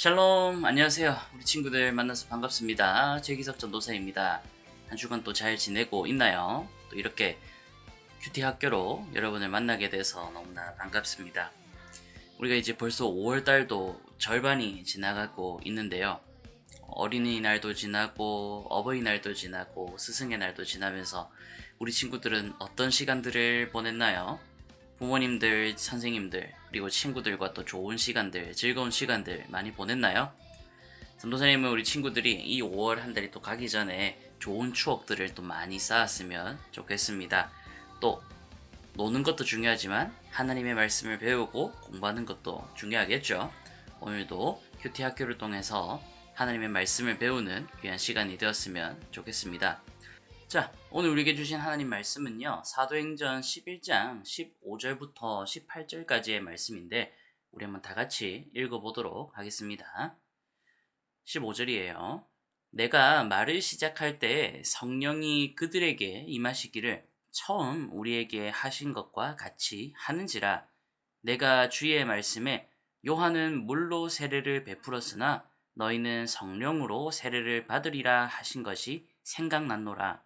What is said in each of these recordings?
샬롬, 안녕하세요. 우리 친구들 만나서 반갑습니다. 최기석 전도사입니다. 한 주간 또 잘 지내고 있나요? 또 이렇게 큐티 학교로 여러분을 만나게 돼서 너무나 반갑습니다. 우리가 이제 벌써 5월 달도 절반이 지나가고 있는데요. 어린이날도 지나고 어버이날도 지나고 스승의 날도 지나면서 우리 친구들은 어떤 시간들을 보냈나요? 부모님들, 선생님들, 그리고 친구들과 또 좋은 시간들, 즐거운 시간들 많이 보냈나요? 전도사님은 우리 친구들이 이 5월 한 달이 또 가기 전에 좋은 추억들을 또 많이 쌓았으면 좋겠습니다. 또 노는 것도 중요하지만 하나님의 말씀을 배우고 공부하는 것도 중요하겠죠. 오늘도 큐티 학교를 통해서 하나님의 말씀을 배우는 귀한 시간이 되었으면 좋겠습니다. 자, 오늘 우리에게 주신 하나님 말씀은요, 사도행전 11장 15절부터 18절까지의 말씀인데, 우리 한번 다 같이 읽어보도록 하겠습니다. 15절이에요. 내가 말을 시작할 때 성령이 그들에게 임하시기를 처음 우리에게 하신 것과 같이 하는지라. 내가 주의 말씀에 요한은 물로 세례를 베풀었으나 너희는 성령으로 세례를 받으리라 하신 것이 생각났노라.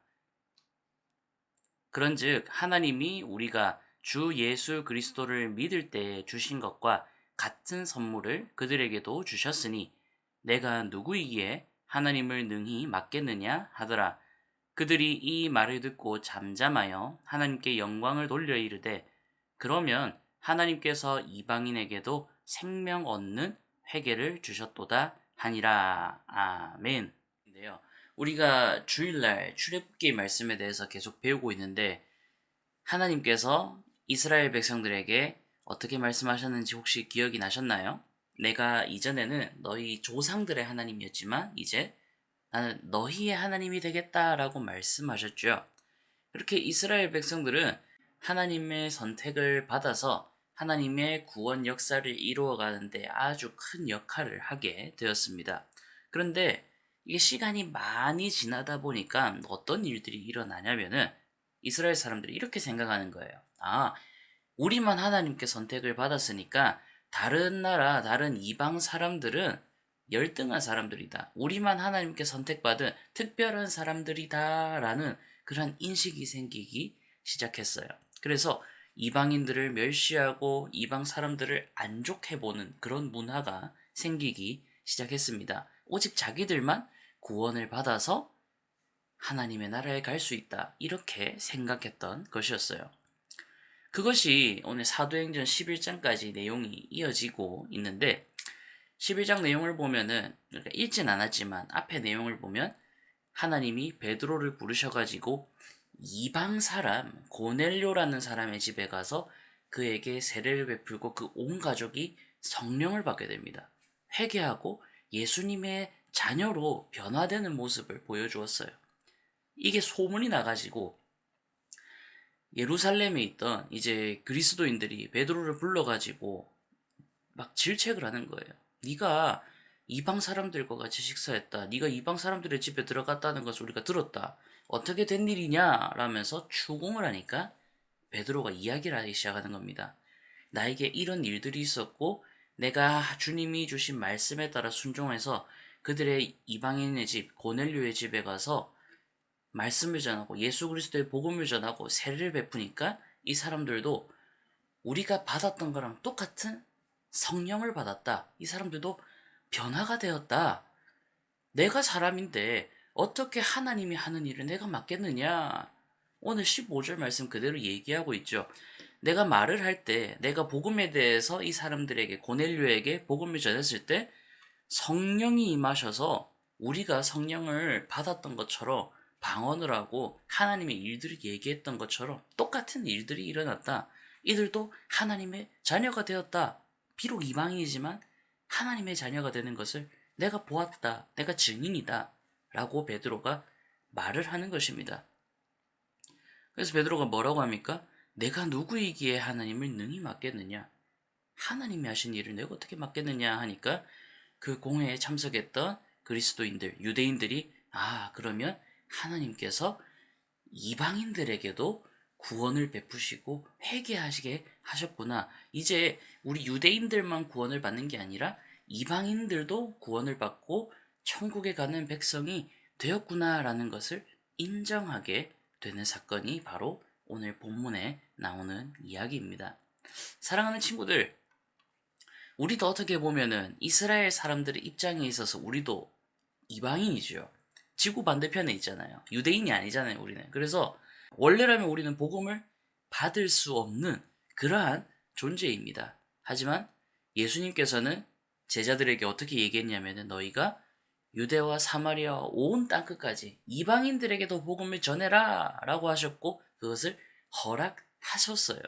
그런즉 하나님이 우리가 주 예수 그리스도를 믿을 때 주신 것과 같은 선물을 그들에게도 주셨으니 내가 누구이기에 하나님을 능히 맡겠느냐 하더라. 그들이 이 말을 듣고 잠잠하여 하나님께 영광을 돌려 이르되 그러면 하나님께서 이방인에게도 생명 얻는 회개를 주셨도다 하니라. 아멘. 인데요. 우리가 주일날 출애굽기 말씀에 대해서 계속 배우고 있는데 하나님께서 이스라엘 백성들에게 어떻게 말씀하셨는지 혹시 기억이 나셨나요? 내가 이전에는 너희 조상들의 하나님이었지만 이제 나는 너희의 하나님이 되겠다라고 말씀하셨죠. 그렇게 이스라엘 백성들은 하나님의 선택을 받아서 하나님의 구원 역사를 이루어가는데 아주 큰 역할을 하게 되었습니다. 그런데 이게 시간이 많이 지나다 보니까 어떤 일들이 일어나냐면은 이스라엘 사람들이 이렇게 생각하는 거예요. 아, 우리만 하나님께 선택을 받았으니까 다른 나라, 다른 이방 사람들은 열등한 사람들이다. 우리만 하나님께 선택받은 특별한 사람들이다라는 그런 인식이 생기기 시작했어요. 그래서 이방인들을 멸시하고 이방 사람들을 안 좋게 보는 그런 문화가 생기기 시작했습니다. 오직 자기들만 구원을 받아서 하나님의 나라에 갈 수 있다. 이렇게 생각했던 것이었어요. 그것이 오늘 사도행전 11장까지 내용이 이어지고 있는데 11장 내용을 보면은 그러니까 읽진 않았지만 앞에 내용을 보면 하나님이 베드로를 부르셔가지고 이방 사람 고넬료라는 사람의 집에 가서 그에게 세례를 베풀고 그 온 가족이 성령을 받게 됩니다. 회개하고 예수님의 자녀로 변화되는 모습을 보여주었어요. 이게 소문이 나가지고 예루살렘에 있던 이제 그리스도인들이 베드로를 불러가지고 막 질책을 하는 거예요. 네가 이방 사람들과 같이 식사했다. 네가 이방 사람들의 집에 들어갔다는 것을 우리가 들었다. 어떻게 된 일이냐? 라면서 추궁을 하니까 베드로가 이야기를 하기 시작하는 겁니다. 나에게 이런 일들이 있었고 내가 주님이 주신 말씀에 따라 순종해서 그들의 이방인의 집 고넬료의 집에 가서 말씀을 전하고 예수 그리스도의 복음을 전하고 세례를 베푸니까 이 사람들도 우리가 받았던 거랑 똑같은 성령을 받았다. 이 사람들도 변화가 되었다. 내가 사람인데 어떻게 하나님이 하는 일을 내가 맡겠느냐? 오늘 15절 말씀 그대로 얘기하고 있죠. 내가 말을 할 때, 내가 복음에 대해서 이 사람들에게, 고넬료에게 복음을 전했을 때 성령이 임하셔서 우리가 성령을 받았던 것처럼 방언을 하고 하나님의 일들을 얘기했던 것처럼 똑같은 일들이 일어났다. 이들도 하나님의 자녀가 되었다. 비록 이방인이지만 하나님의 자녀가 되는 것을 내가 보았다. 내가 증인이다. 라고 베드로가 말을 하는 것입니다. 그래서 베드로가 뭐라고 합니까? 내가 누구이기에 하나님을 능히 맡겠느냐? 하나님이 하신 일을 내가 어떻게 맡겠느냐 하니까 그 공회에 참석했던 그리스도인들, 유대인들이 그러면 하나님께서 이방인들에게도 구원을 베푸시고 회개하시게 하셨구나. 이제 우리 유대인들만 구원을 받는 게 아니라 이방인들도 구원을 받고 천국에 가는 백성이 되었구나라는 것을 인정하게 되는 사건이 바로 오늘 본문에 나오는 이야기입니다. 사랑하는 친구들, 우리도 어떻게 보면은 이스라엘 사람들의 입장에 있어서 우리도 이방인이죠. 지구 반대편에 있잖아요. 유대인이 아니잖아요, 우리는. 그래서 원래라면 우리는 복음을 받을 수 없는 그러한 존재입니다. 하지만 예수님께서는 제자들에게 어떻게 얘기했냐면은 너희가 유대와 사마리아 온 땅끝까지 이방인들에게도 복음을 전해라 라고 하셨고 그것을 허락하셨어요.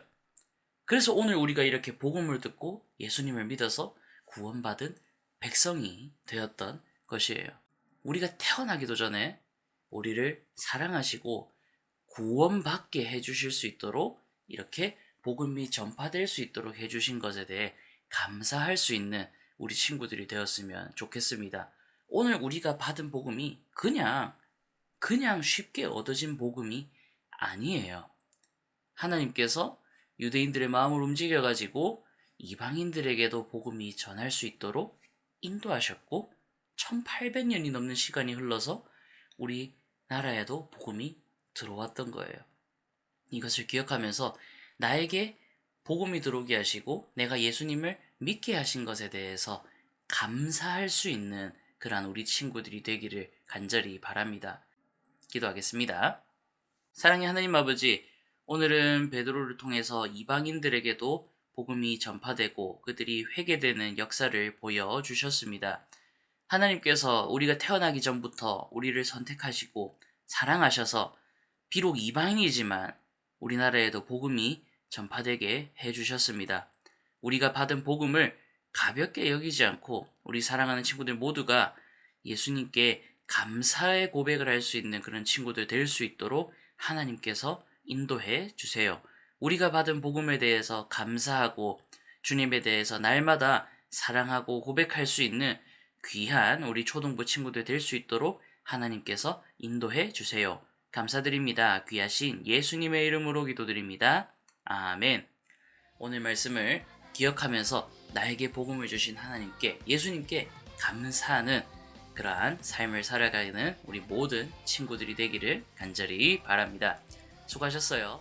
그래서 오늘 우리가 이렇게 복음을 듣고 예수님을 믿어서 구원받은 백성이 되었던 것이에요. 우리가 태어나기도 전에 우리를 사랑하시고 구원받게 해주실 수 있도록 이렇게 복음이 전파될 수 있도록 해주신 것에 대해 감사할 수 있는 우리 친구들이 되었으면 좋겠습니다. 오늘 우리가 받은 복음이 그냥 쉽게 얻어진 복음이 아니에요. 하나님께서 유대인들의 마음을 움직여가지고 이방인들에게도 복음이 전할 수 있도록 인도하셨고 1800년이 넘는 시간이 흘러서 우리 나라에도 복음이 들어왔던 거예요. 이것을 기억하면서 나에게 복음이 들어오게 하시고 내가 예수님을 믿게 하신 것에 대해서 감사할 수 있는 그러한 우리 친구들이 되기를 간절히 바랍니다. 기도하겠습니다. 사랑의 하나님 아버지, 오늘은 베드로를 통해서 이방인들에게도 복음이 전파되고 그들이 회개되는 역사를 보여주셨습니다. 하나님께서 우리가 태어나기 전부터 우리를 선택하시고 사랑하셔서 비록 이방인이지만 우리나라에도 복음이 전파되게 해주셨습니다. 우리가 받은 복음을 가볍게 여기지 않고 우리 사랑하는 친구들 모두가 예수님께 감사의 고백을 할 수 있는 그런 친구들 될 수 있도록 하나님께서 인도해 주세요. 우리가 받은 복음에 대해서 감사하고 주님에 대해서 날마다 사랑하고 고백할 수 있는 귀한 우리 초등부 친구들 될 수 있도록 하나님께서 인도해 주세요. 감사드립니다. 귀하신 예수님의 이름으로 기도드립니다. 아멘. 오늘 말씀을 기억하면서 나에게 복음을 주신 하나님께, 예수님께 감사하는 그러한 삶을 살아가는 우리 모든 친구들이 되기를 간절히 바랍니다. 수고하셨어요.